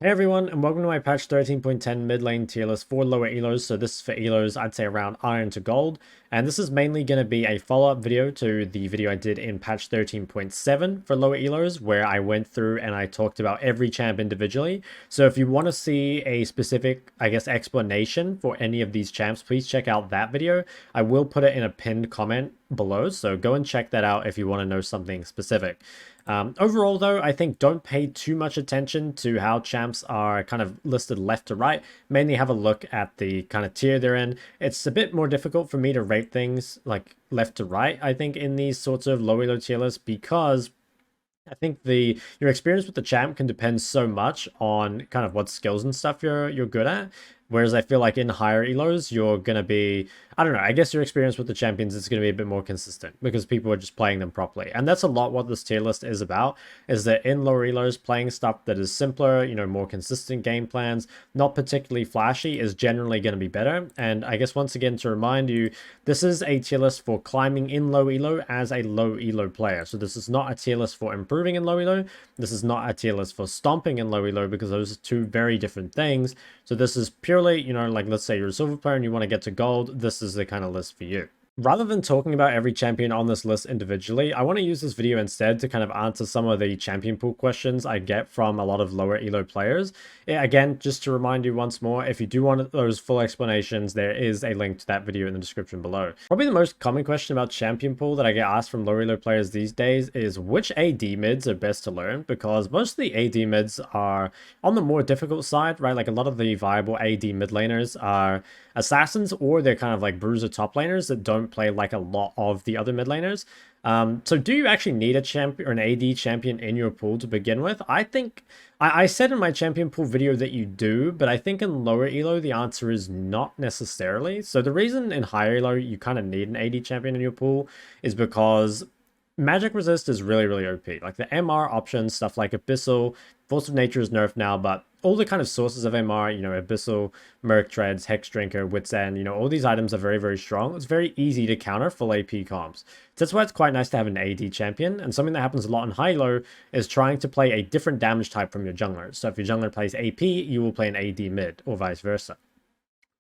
Hey everyone, and welcome to my patch 13.10 mid lane tier list for lower elos. So this is for elos, I'd say around iron to gold. And this is mainly going to be a follow-up video to the video I did in patch 13.7 for lower elos, where I went through and I talked about every champ individually. So if you want to see a specific, I guess, explanation for any of these champs, please check out that video. I will put it in a pinned comment below, so go and check that out if you want to know something specific. Overall, though, I think don't pay too much attention to how champs are kind of listed left to right. Mainly have a look at the kind of tier they're in. It's a bit more difficult for me to rate things like left to right, I think, in these sorts of low elo tier lists because I think your experience with the champ can depend so much on kind of what skills and stuff you're good at. Whereas I feel like in higher elos, you're gonna be, I don't know, I guess your experience with the champions is gonna be a bit more consistent because people are just playing them properly. And that's a lot what this tier list is about, is that in lower elos, playing stuff that is simpler, more consistent game plans, not particularly flashy, is generally gonna be better. And I guess once again to remind you, this is a tier list for climbing in low elo as a low elo player. So this is not a tier list for improving in low elo. This is not a tier list for stomping in low elo because those are two very different things. So this is purely, like let's say you're a silver player and you want to get to gold. This is the kind of list for you. Rather than talking about every champion on this list individually, I want to use this video instead to kind of answer some of the champion pool questions I get from a lot of lower elo players. Again, just to remind you once more, if you do want those full explanations, there is a link to that video in the description below. Probably the most common question about champion pool that I get asked from lower elo players these days is which AD mids are best to learn, because most of the AD mids are on the more difficult side, right? Like a lot of the viable AD mid laners are assassins, or they're kind of like bruiser top laners that don't play like a lot of the other mid laners. So do you actually need a champion or an AD champion in your pool to begin with? I think I said in my champion pool video that you do, but I think in lower elo the answer is not necessarily. So the reason in higher elo you kind of need an AD champion in your pool is because magic resist is really, really OP. Like the MR options, stuff like Abyssal, Force of Nature is nerfed now, but all the kind of sources of MR, Abyssal, Merc Treads, Hex Drinker, Wits End, all these items are very, very strong. It's very easy to counter full AP comps. So that's why it's quite nice to have an AD champion. And something that happens a lot in high-low is trying to play a different damage type from your jungler. So if your jungler plays AP, you will play an AD mid, or vice versa.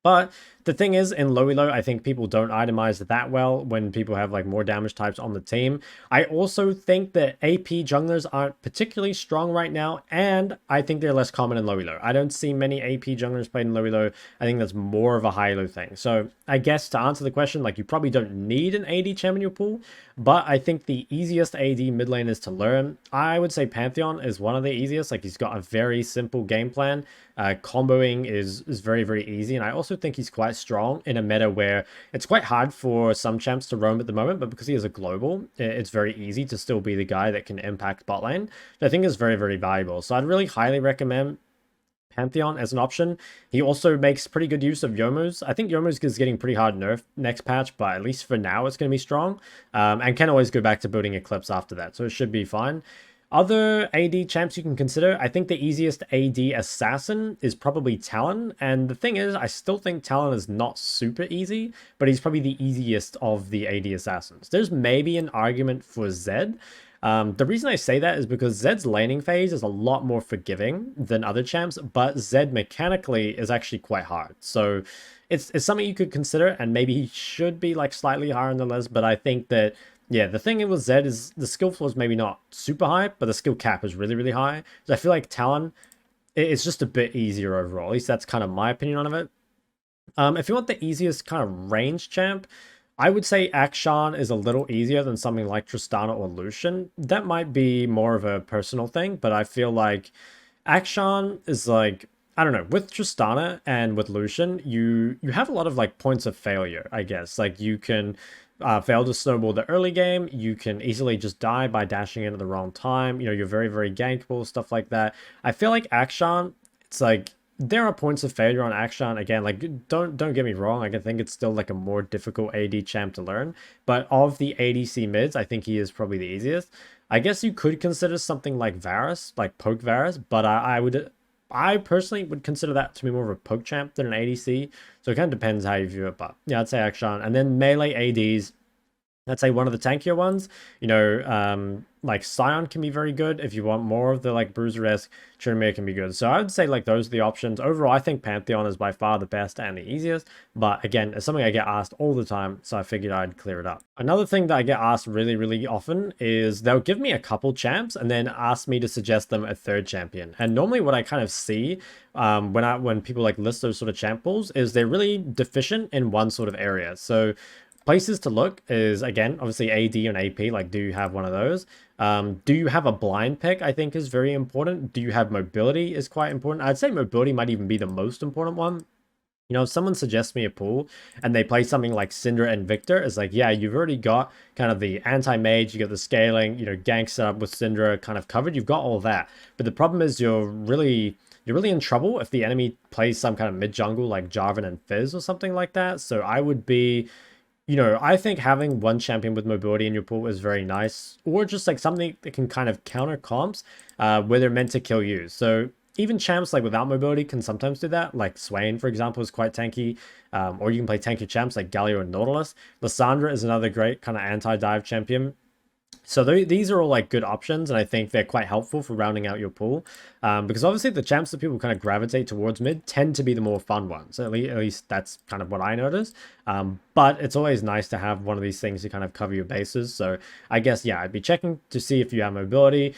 But the thing is, in low elo, I think people don't itemize that well when people have like more damage types on the team. I also think that AP junglers aren't particularly strong right now, and I think they're less common in low elo. I don't see many AP junglers played in low elo. I think that's more of a high elo thing. So I guess to answer the question, like you probably don't need an AD champion in your pool, but I think the easiest AD mid lane is to learn. I would say Pantheon is one of the easiest. Like he's got a very simple game plan. Comboing is very, very easy, and I also think he's quite strong in a meta where it's quite hard for some champs to roam at the moment, but because he is a global, it's very easy to still be the guy that can impact bot lane, which I think is very, very valuable. So I'd really highly recommend Pantheon as an option. He also makes pretty good use of Youmuu's. I think Youmuu's is getting pretty hard nerf next patch, but at least for now it's going to be strong, and can always go back to building Eclipse after that, so it should be fine. Other AD champs you can consider, I think the easiest AD assassin is probably Talon. And the thing is, I still think Talon is not super easy, but he's probably the easiest of the AD assassins. There's maybe an argument for Zed. The reason I say that is because Zed's laning phase is a lot more forgiving than other champs, but Zed mechanically is actually quite hard. So it's something you could consider, and maybe he should be like slightly higher on the list, but I think that yeah, the thing with Zed is the skill floor is maybe not super high, but the skill cap is really, really high. So I feel like Talon, it's just a bit easier overall. At least that's kind of my opinion on it. If you want the easiest kind of range champ, I would say Akshan is a little easier than something like Tristana or Lucian. That might be more of a personal thing, but I feel like Akshan is like, I don't know, with Tristana and with Lucian, you have a lot of like points of failure, I guess. Like you can fail to snowball the early game. You can easily just die by dashing in at the wrong time. You're very, very gankable, stuff like that. I feel like Akshan, it's like there are points of failure on Akshan. Again, like don't get me wrong. Like, I think it's still like a more difficult AD champ to learn. But of the ADC mids, I think he is probably the easiest. I guess you could consider something like Varus, like poke Varus, but I personally would consider that to be more of a poke champ than an ADC. So it kind of depends how you view it. But yeah, I'd say Akshan. And then melee ADs. I'd say one of the tankier ones, like Scion can be very good. If you want more of the like Bruiser-esque, Trymir can be good. So I would say like those are the options. Overall, I think Pantheon is by far the best and the easiest. But again, it's something I get asked all the time, so I figured I'd clear it up. Another thing that I get asked really, really often is they'll give me a couple champs and then ask me to suggest them a third champion. And normally what I kind of see when people like list those sort of champ pools is they're really deficient in one sort of area. So places to look is, again, obviously AD and AP, like do you have one of those? Do you have a blind pick, I think is very important. Do you have mobility is quite important. I'd say mobility might even be the most important one. If someone suggests me a pool and they play something like Syndra and Victor, it's like, yeah, you've already got kind of the anti-mage, you got the scaling, gank setup with Syndra kind of covered. You've got all that. But the problem is you're really in trouble if the enemy plays some kind of mid jungle like Jarvan and Fizz or something like that. So I would be... I think having one champion with mobility in your pool is very nice, or just like something that can kind of counter comps where they're meant to kill you. So even champs like without mobility can sometimes do that. Like Swain, for example, is quite tanky, or you can play tanky champs like Galio and Nautilus. Lissandra is another great kind of anti-dive champion. So these are all like good options, and I think they're quite helpful for rounding out your pool, because obviously the champs that people kind of gravitate towards mid tend to be the more fun ones. At least that's kind of what I notice. But it's always nice to have one of these things to kind of cover your bases. So I guess, yeah, I'd be checking to see if you have mobility.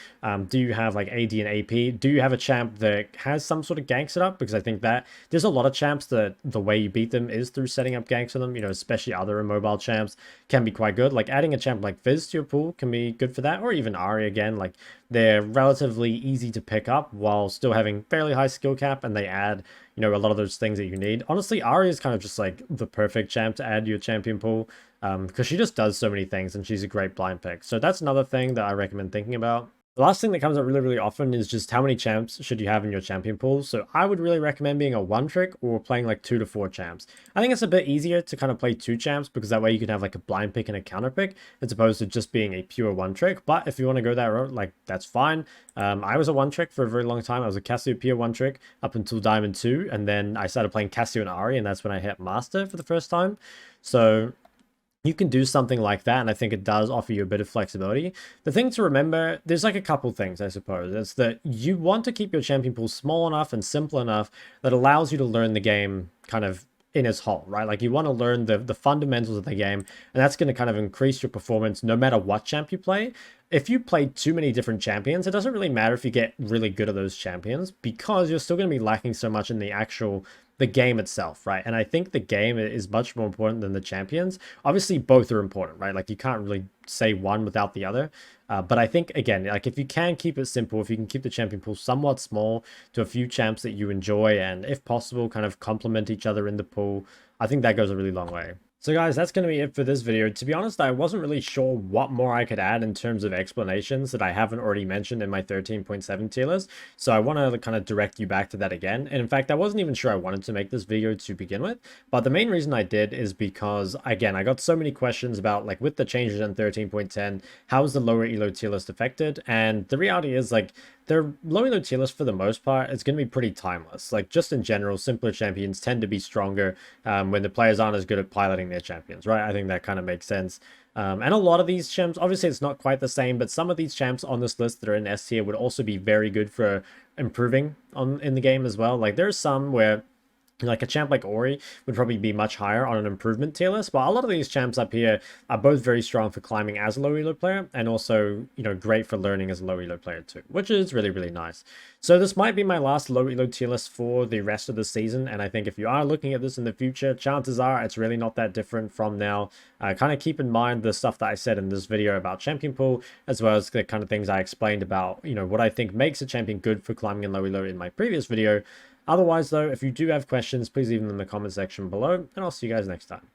Do you have like AD and AP? Do you have a champ that has some sort of gank setup? Because I think that there's a lot of champs that the way you beat them is through setting up ganks for them, especially other immobile champs can be quite good. Like adding a champ like Fizz to your pool can be good for that, or even Ahri again. Like they're relatively easy to pick up while still having fairly high skill cap, and they add a lot of those things that you need. Honestly, Ahri is kind of just like the perfect champ to add to your champion pool, because she just does so many things and she's a great blind pick. So that's another thing that I recommend thinking about. The last thing that comes up really, really often is just how many champs should you have in your champion pool. So I would really recommend being a one trick or playing like 2 to 4 champs. I think it's a bit easier to kind of play 2 champs because that way you can have like a blind pick and a counter pick as opposed to just being a pure one trick. But if you want to go that route, like that's fine. I was a one trick for a very long time. I was a Cassiopeia one trick up until Diamond 2, and then I started playing Cassio and Ahri, and that's when I hit Master for the first time. So you can do something like that, and I think it does offer you a bit of flexibility. The thing to remember, there's like a couple things, I suppose. It's that you want to keep your champion pool small enough and simple enough that allows you to learn the game kind of in its whole, right? Like you want to learn the fundamentals of the game, and that's going to kind of increase your performance no matter what champ you play. If you play too many different champions, it doesn't really matter if you get really good at those champions, because you're still going to be lacking so much in the game itself, right? And I think the game is much more important than the champions. Obviously, both are important, right? Like you can't really say one without the other. But I think, again, like if you can keep it simple, if you can keep the champion pool somewhat small to a few champs that you enjoy, and if possible, kind of complement each other in the pool, I think that goes a really long way. So guys, that's going to be it for this video. To be honest, I wasn't really sure what more I could add in terms of explanations that I haven't already mentioned in my 13.7 tier list. So I want to kind of direct you back to that again. And in fact, I wasn't even sure I wanted to make this video to begin with. But the main reason I did is because, again, I got so many questions about, like, with the changes in 13.10, how is the lower elo tier list affected? And the reality is, like, their low elo tier list for the most part is going to be pretty timeless. Like, just in general, simpler champions tend to be stronger when the players aren't as good at piloting their champions, right? I think that kind of makes sense. And a lot of these champs, obviously it's not quite the same, but some of these champs on this list that are in S tier would also be very good for improving in the game as well. Like there's some where like a champ like Ori would probably be much higher on an improvement tier list, but a lot of these champs up here are both very strong for climbing as a low elo player, and also, great for learning as a low elo player too, which is really, really nice. So this might be my last low elo tier list for the rest of the season, and I think if you are looking at this in the future, chances are it's really not that different from now. Kind of keep in mind the stuff that I said in this video about champion pool, as well as the kind of things I explained about, what I think makes a champion good for climbing in low elo in my previous video. Otherwise, though, if you do have questions, please leave them in the comment section below, and I'll see you guys next time.